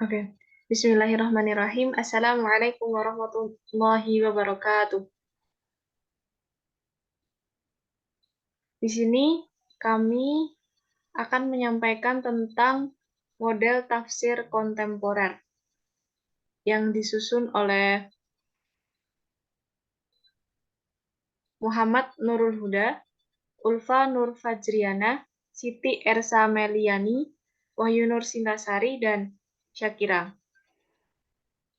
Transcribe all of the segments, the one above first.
Oke. Bismillahirrahmanirrahim. Assalamualaikum warahmatullahi wabarakatuh. Di sini kami akan menyampaikan tentang model tafsir kontemporer yang disusun oleh Muhammad Nurul Huda, Ulfa Nur Fajriana, Siti Ersa Meliani, Wahyu Nur Sintasari, dan Syakira.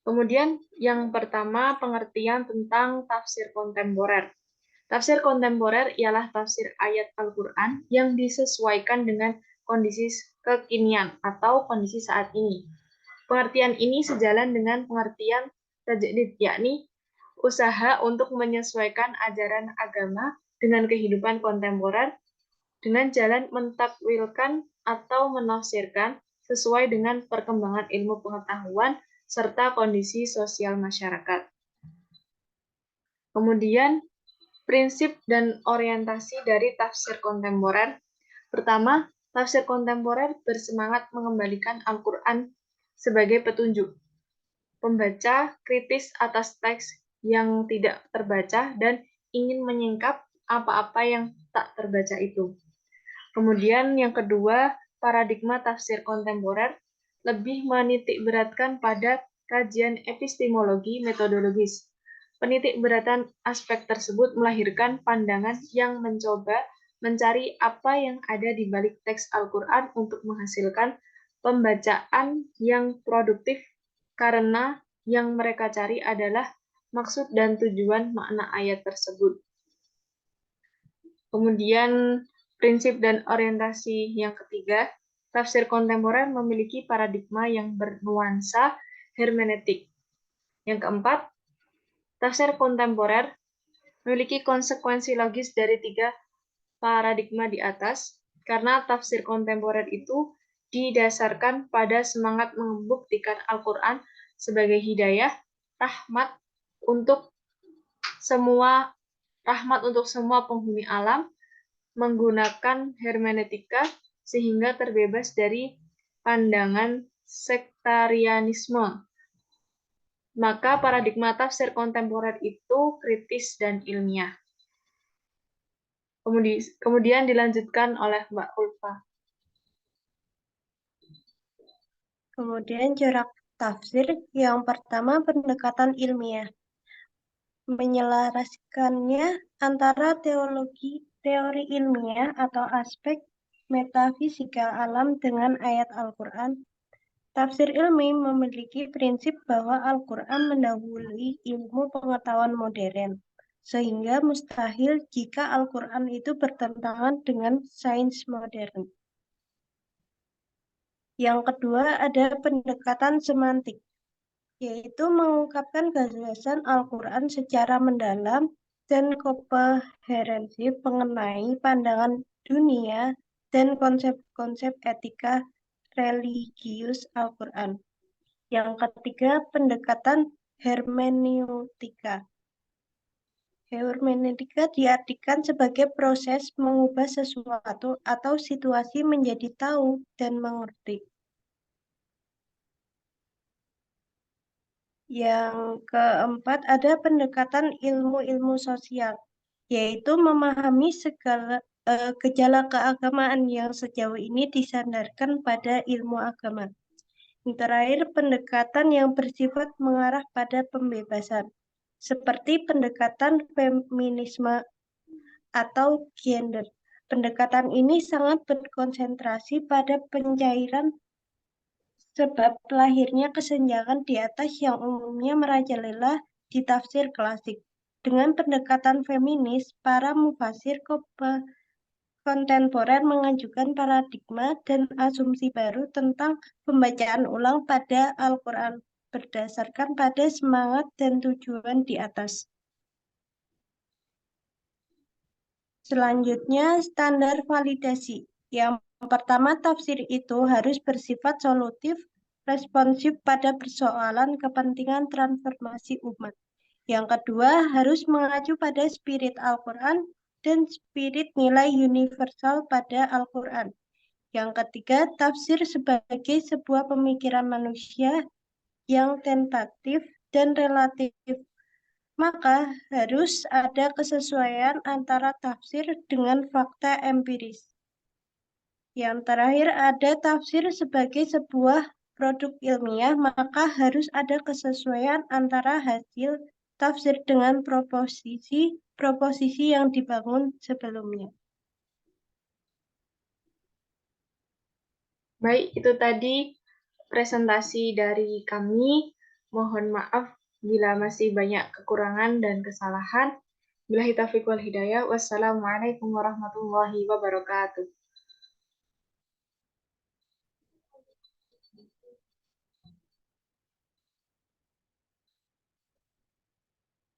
Kemudian yang pertama, pengertian tentang tafsir kontemporer. Tafsir kontemporer ialah tafsir ayat Al-Quran yang disesuaikan dengan kondisi kekinian atau kondisi saat ini. Pengertian ini sejalan dengan pengertian tajdid, yakni usaha untuk menyesuaikan ajaran agama dengan kehidupan kontemporer dengan jalan mentakwilkan atau menafsirkan sesuai dengan perkembangan ilmu pengetahuan serta kondisi sosial masyarakat. Kemudian, prinsip dan orientasi dari tafsir kontemporer. Pertama, tafsir kontemporer bersemangat mengembalikan Al-Quran sebagai petunjuk. Pembaca kritis atas teks yang tidak terbaca dan ingin menyingkap apa-apa yang tak terbaca itu. Kemudian yang kedua, paradigma tafsir kontemporer lebih menitikberatkan pada kajian epistemologi metodologis. Penitikberatan aspek tersebut melahirkan pandangan yang mencoba mencari apa yang ada di balik teks Al-Quran untuk menghasilkan pembacaan yang produktif karena yang mereka cari adalah maksud dan tujuan makna ayat tersebut. Kemudian prinsip dan orientasi yang ketiga, tafsir kontemporer memiliki paradigma yang bernuansa hermeneutik. Yang keempat, tafsir kontemporer memiliki konsekuensi logis dari tiga paradigma di atas, karena tafsir kontemporer itu didasarkan pada semangat membuktikan Al-Quran sebagai hidayah, rahmat untuk semua penghuni alam, menggunakan hermeneutika sehingga terbebas dari pandangan sektarianisme. Maka paradigma tafsir kontemporer itu kritis dan ilmiah. Kemudian dilanjutkan oleh Mbak Ulfa. Kemudian corak tafsir yang pertama pendekatan ilmiah. Menyelaraskannya antara teori ilmiah atau aspek metafisikal alam dengan ayat Al-Quran. Tafsir ilmi memiliki prinsip bahwa Al-Quran mendahului ilmu pengetahuan modern, sehingga mustahil jika Al-Quran itu bertentangan dengan sains modern. Yang kedua ada pendekatan semantik, yaitu mengungkapkan gagasan Al-Quran secara mendalam dan komprehensif mengenai pandangan dunia dan konsep-konsep etika religius Al-Quran. Yang ketiga, pendekatan hermeneutika. Hermeneutika diartikan sebagai proses mengubah sesuatu atau situasi menjadi tahu dan mengerti. Yang keempat, ada pendekatan ilmu-ilmu sosial, yaitu memahami segala gejala keagamaan yang sejauh ini disandarkan pada ilmu agama. Yang terakhir, pendekatan yang bersifat mengarah pada pembebasan, seperti pendekatan feminisme atau gender. Pendekatan ini sangat berkonsentrasi pada pencairan sebab lahirnya kesenjangan di atas yang umumnya merajalela di tafsir klasik. Dengan pendekatan feminis, para mufasir kontemporer mengajukan paradigma dan asumsi baru tentang pembacaan ulang pada Al-Quran berdasarkan pada semangat dan tujuan di atas. Selanjutnya, standar validasi. Yang pertama, tafsir itu harus bersifat solutif, responsif pada persoalan kepentingan transformasi umat. Yang kedua, harus mengacu pada spirit Al-Quran dan spirit nilai universal pada Al-Quran. Yang ketiga, tafsir sebagai sebuah pemikiran manusia yang tentatif dan relatif. Maka harus ada kesesuaian antara tafsir dengan fakta empiris. Yang terakhir, ada tafsir sebagai sebuah produk ilmiah, maka harus ada kesesuaian antara hasil tafsir dengan proposisi yang dibangun sebelumnya. Baik, itu tadi presentasi dari kami. Mohon maaf bila masih banyak kekurangan dan kesalahan. Billahi taufiq wal hidayah. Wassalamualaikum warahmatullahi wabarakatuh.